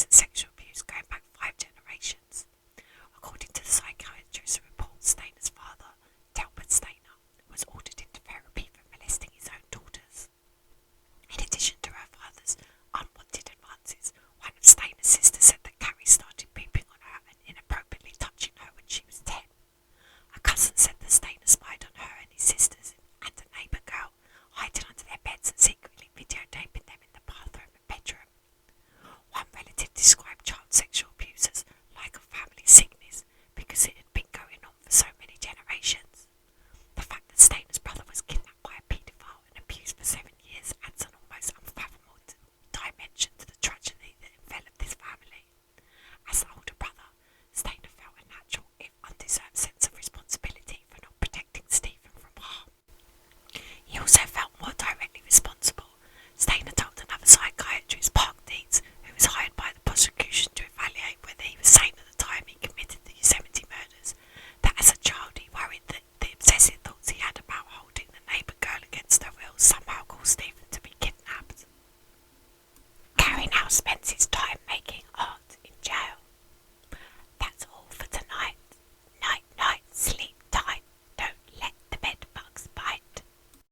recent sexual abuse going back 5 generations. According to the psychiatrist who reports, Stayner's father, Delbert Stayner, was ordered into therapy for molesting his own daughters. In addition to her father's unwanted advances, one of Stayner's sisters said that Cary started peeping on her and inappropriately touching her when she was 10. A cousin said that Stayner spied on her and his sisters and a neighbour girl, hiding under their beds and secretly videotaping them in the bathroom and bedroom. One relative described child sexual abuse as like a family sickness because it had been going on for so many generations. The fact that Stayner's brother was kidnapped by a paedophile and abused for 7 years adds an almost unfathomable dimension to the tragedy that enveloped this family. As the older brother, Stayner felt a natural, if undeserved, sense of responsibility for not protecting Stephen from harm. He also felt more directly responsible. Stayner told another psychiatrist, Park Deeds, who was hired by the prosecution to evaluate whether he was sane at the time he committed the Yosemite murders, that as a child he worried that the obsessive thoughts he had about holding the neighbour girl against her will somehow caused Stephen to be kidnapped. Cary now spends his